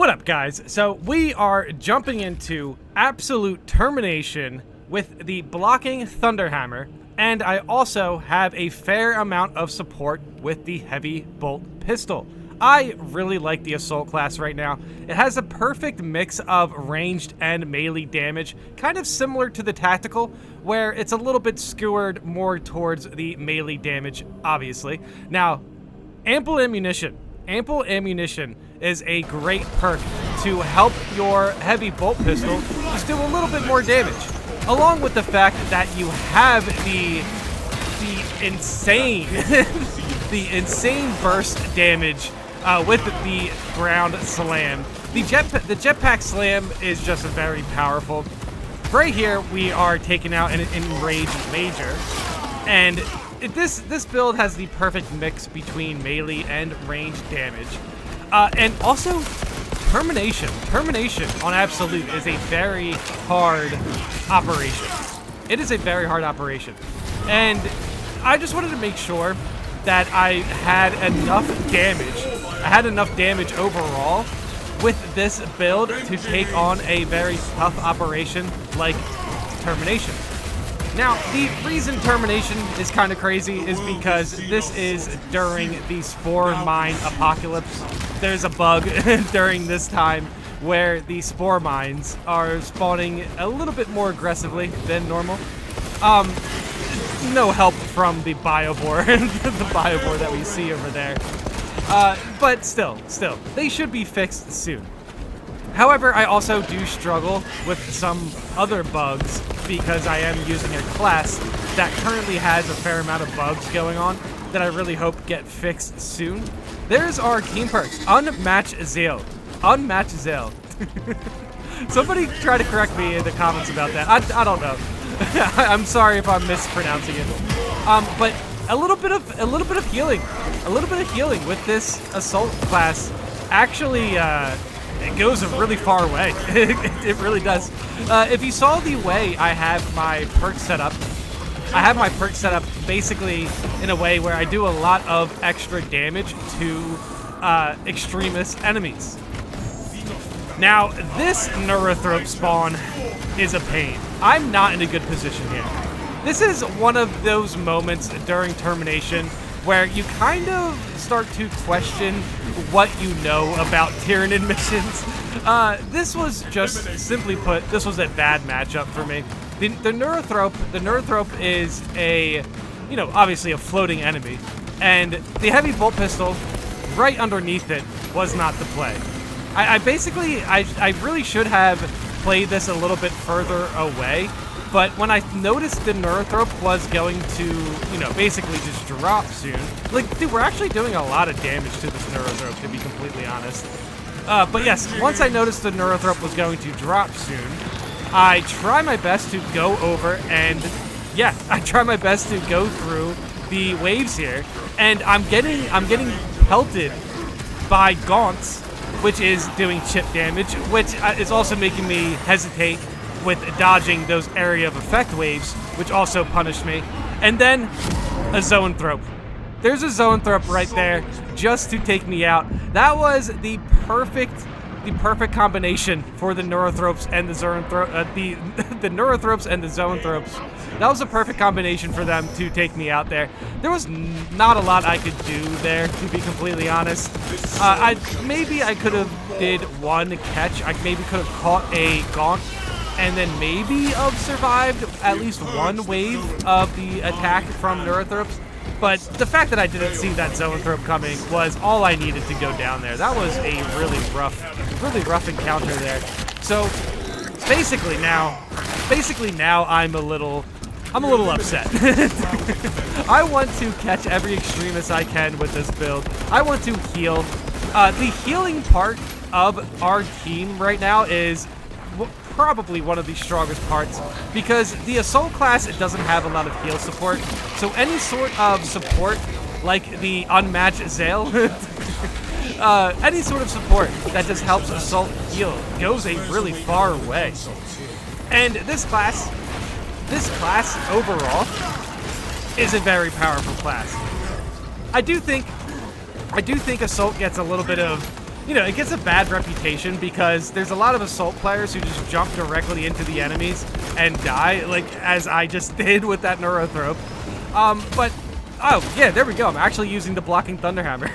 What up, guys? So we are jumping into absolute termination with the blocking Thunderhammer, and I also have a fair amount of support with the heavy bolt pistol. I really like the assault class right now. It has a perfect mix of ranged and melee damage, kind of similar to the tactical, where it's a little bit skewered more towards the melee damage, obviously. Now, ample ammunition. Ample ammunition is a great perk to help your heavy bolt pistol just do a little bit more damage, along with the fact that you have the insane the insane burst damage with the ground slam. The jetpack slam is just very powerful. Right here we are taking out an enraged major, and this build has the perfect mix between melee and ranged damage. And also, termination. Termination on Absolute is a very hard operation. It is a very hard operation. And I just wanted to make sure that I had enough damage. I had enough damage overall with this build to take on a very tough operation like termination. Now, the reason termination is kind of crazy is because this is during the spore mine apocalypse. There's a bug during this time where the spore mines are spawning a little bit more aggressively than normal. No help from the biobore, the biobore that we see over there. But still, they should be fixed soon. However, I also do struggle with some other bugs because I am using a class that currently has a fair amount of bugs going on that I really hope get fixed soon. There's our team perks. Unmatched Zeal. Unmatched Zeal. Somebody try to correct me in the comments about that. I don't know. I'm sorry if I'm mispronouncing it. But a little bit of healing. A little bit of healing with this assault class actually it goes a really far way. It really does. If you saw the way I have my perk set up, basically in a way where I do a lot of extra damage to extremist enemies. Now, this Neurothrope spawn is a pain. I'm not in a good position here. This is one of those moments during termination where you kind of start to question what you know about Tyranid missions. This was just, simply put, this was a bad matchup for me. The Neurothrope is a, obviously a floating enemy, and the heavy bolt pistol right underneath it was not the play. I really should have played this a little bit further away, but when I noticed the Neurothrope was going to, basically just drop soon, like, dude, we're actually doing a lot of damage to this Neurothrope, to be completely honest. But yes, once I noticed the Neurothrope was going to drop soon, I try my best to go over and, yeah, I try my best to go through the waves here, and I'm getting pelted by gaunts, which is doing chip damage, which is also making me hesitate with dodging those area of effect waves, which also punished me. And then a Zoanthrope. There's a Zoanthrope right there just to take me out. That was the perfect combination for the Neurothropes and the the Neurothropes and the Zoanthropes. That was a perfect combination for them to take me out there. There was not a lot I could do there, to be completely honest. Maybe I could have did one catch. I maybe could have caught a gaunt and then maybe have survived at least one wave of the attack from Neurothropes. But the fact that I didn't see that Zoanthrope coming was all I needed to go down there. That was a really rough encounter there. So basically now I'm a little upset. I want to catch every extremist I can with this build. I want to heal. The healing part of our team right now is probably one of the strongest parts, because the assault class, it doesn't have a lot of heal support, so any sort of support like the unmatched Zale any sort of support that just helps assault heal goes a really far way. And this class overall is a very powerful class. I do think assault gets a little bit of you know, it gets a bad reputation because there's a lot of assault players who just jump directly into the enemies and die, like as I just did with that Neurothrope. But oh yeah, there we go. I'm actually using the blocking Thunderhammer.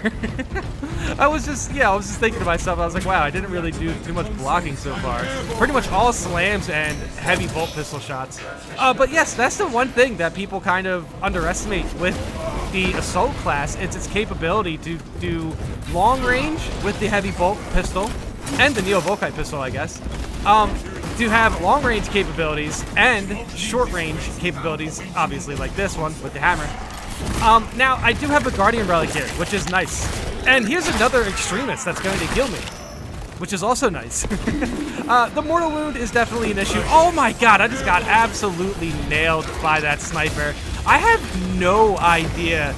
I was just thinking to myself, I was like, wow, I didn't really do too much blocking so far. Pretty much all slams and heavy bolt pistol shots. But yes, that's the one thing that people kind of underestimate with the assault class. It's its capability to do long range with the heavy bolt pistol and the Neo Volkite pistol, I guess. To have long range capabilities and short range capabilities, obviously like this one with the hammer. Now, I do have a Guardian Relic here, which is nice. And here's another Extremist that's going to heal me, which is also nice. The Mortal Wound is definitely an issue. Oh my god, I just got absolutely nailed by that sniper. I have no idea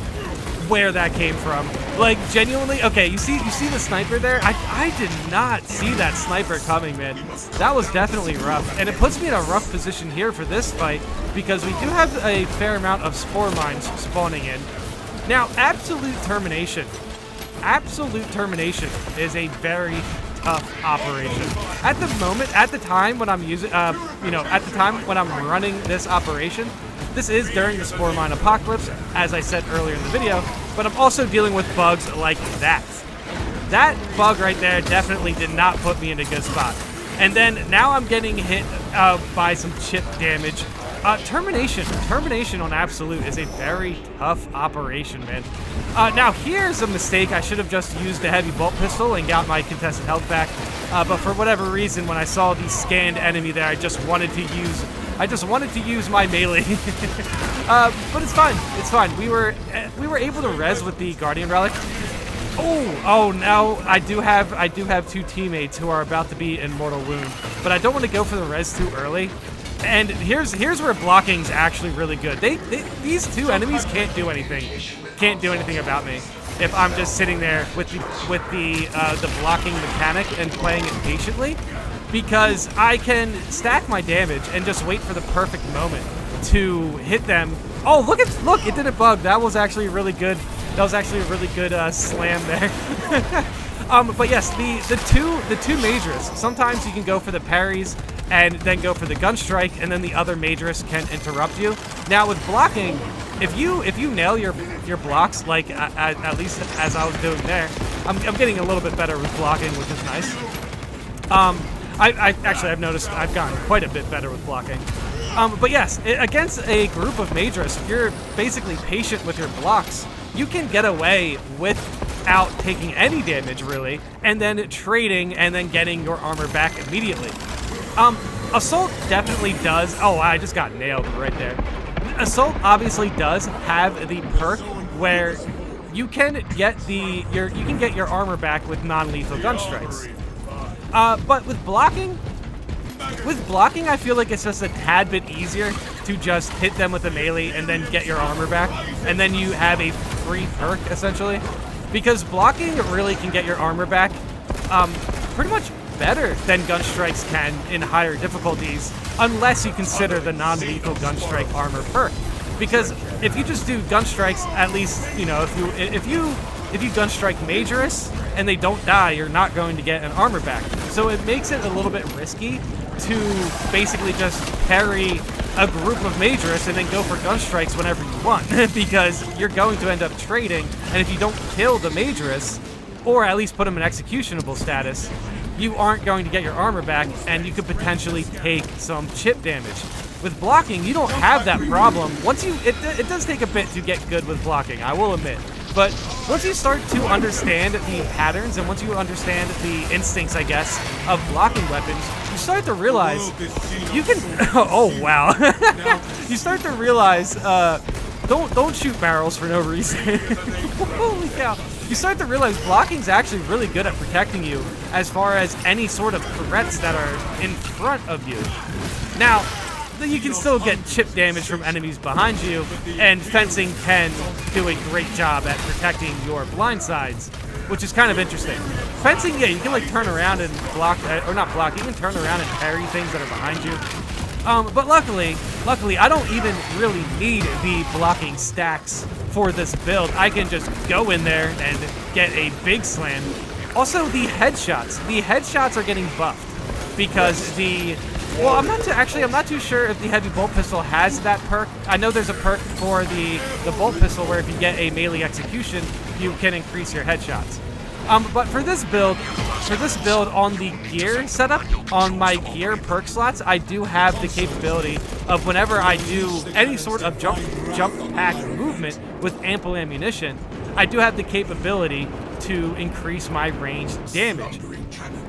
where that came from. Like, genuinely, okay, you see the sniper there? I did not see that sniper coming, man. That was definitely rough. And it puts me in a rough position here for this fight because we do have a fair amount of spore mines spawning in. Now, Absolute Termination is a very tough operation. At the moment, at the time when I'm using, at the time when I'm running this operation, this is during the spore mine apocalypse, as I said earlier in the video, but I'm also dealing with bugs like that. That bug right there definitely did not put me in a good spot. And then now I'm getting hit by some chip damage. Termination on Absolute is a very tough operation, man. Now here's a mistake. I should have just used the heavy bolt pistol and got my contested health back. But for whatever reason, when I saw the scanned enemy there, I just wanted to use my melee. But it's fine. It's fine. We were able to res with the Guardian Relic. Oh, now I do have two teammates who are about to be in Mortal Wound, but I don't want to go for the res too early. And here's where blocking's actually really good. These two enemies can't do anything about me if I'm just sitting there with the blocking mechanic and playing it patiently, because I can stack my damage and just wait for the perfect moment to hit them. Oh, look, it didn't bug. That was actually really good. That was actually a really good slam there. But yes, the two Majors, sometimes you can go for the parries and then go for the gun strike, and then the other Majors can interrupt you. Now with blocking, if you nail your blocks, like at least as I was doing there, I'm getting a little bit better with blocking, which is nice. I've noticed I've gotten quite a bit better with blocking. But yes, against a group of Majors, if you're basically patient with your blocks, you can get away without taking any damage, really, and then trading and then getting your armor back immediately. Assault definitely does. Oh, I just got nailed right there. Assault obviously does have the perk where you can get your armor back with non-lethal gun strikes. But with blocking, I feel like it's just a tad bit easier to just hit them with a melee and then get your armor back, and then you have a free perk, essentially. Because blocking really can get your armor back pretty much better than gun strikes can in higher difficulties, unless you consider the non-lethal gun strike armor perk. Because if you just do gun strikes, at least, you know, if you gun strike Majorous and they don't die, you're not going to get an armor back. So it makes it a little bit risky to basically just parry a group of Majorous and then go for gun strikes whenever you want, because you're going to end up trading, and if you don't kill the Majorous, or at least put them in executionable status, you aren't going to get your armor back, and you could potentially take some chip damage. With blocking, you don't have that problem. It does take a bit to get good with blocking, I will admit. But once you start to understand the patterns, and once you understand the instincts, I guess, of blocking weapons, you start to realize you can... Oh, wow. You start to realize, don't shoot barrels for no reason. Holy cow. You start to realize blocking's actually really good at protecting you as far as any sort of threats that are in front of you. Now, you can still get chip damage from enemies behind you, and fencing can do a great job at protecting your blind sides, which is kind of interesting. Fencing, yeah, you can like turn around and block, or not block, you can turn around and parry things that are behind you. But luckily, I don't even really need the blocking stacks for this build. I can just go in there and get a big slam Also, the headshots. The headshots are getting buffed because the... Well, I'm not too sure if the heavy bolt pistol has that perk. I know there's a perk for the bolt pistol where if you get a melee execution, you can increase your headshots. But for this build on the gear setup, on my gear perk slots, I do have the capability of whenever I do any sort of jump pack movement with ample ammunition, I do have the capability to increase my ranged damage.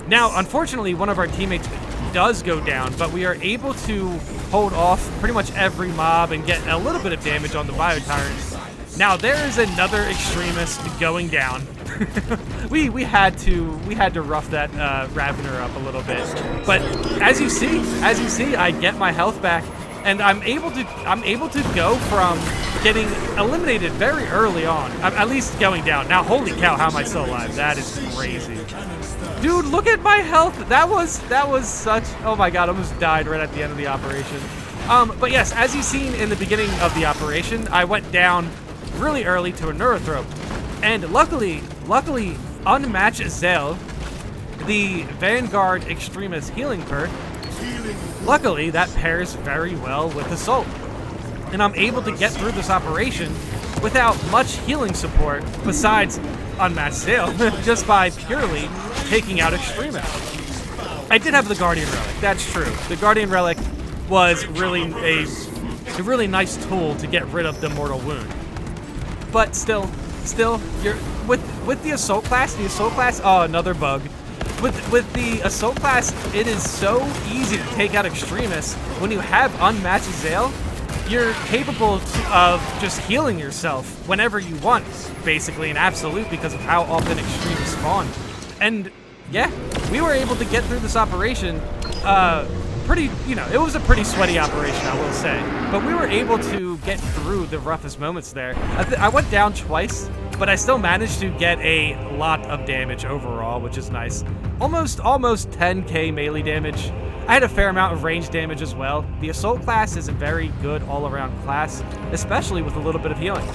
Now, unfortunately, one of our teammates does go down, but we are able to hold off pretty much every mob and get a little bit of damage on the biotyrant. Now there is another extremist going down. we had to rough that Ravener up a little bit, but as you see, I get my health back, and I'm able to go from getting eliminated very early on. I'm at least going down. Now, holy cow, how am I still alive? That is crazy. Dude, look at my health. That was such... Oh my god, I almost died right at the end of the operation. But yes, as you've seen in the beginning of the operation, I went down really early to a Neurothrope. And luckily, Unmatched Zale, the Vanguard Extremist healing perk, luckily that pairs very well with Assault. And I'm able to get through this operation without much healing support besides Unmatched Zale, just by purely taking out Extremists. I did have the Guardian Relic, that's true. The Guardian Relic was really a really nice tool to get rid of the Mortal Wound. But still, you're with the Assault class, oh, another bug. With the Assault class, it is so easy to take out Extremists. When you have Unmatched Zale, you're capable of just healing yourself whenever you want, basically an absolute, because of how often Extremists spawn. And yeah, we were able to get through this operation it was a pretty sweaty operation, I will say. But we were able to get through the roughest moments there. I went down twice, but I still managed to get a lot of damage overall, which is nice. Almost 10k melee damage. I had a fair amount of range damage as well. The Assault class is a very good all-around class, especially with a little bit of healing.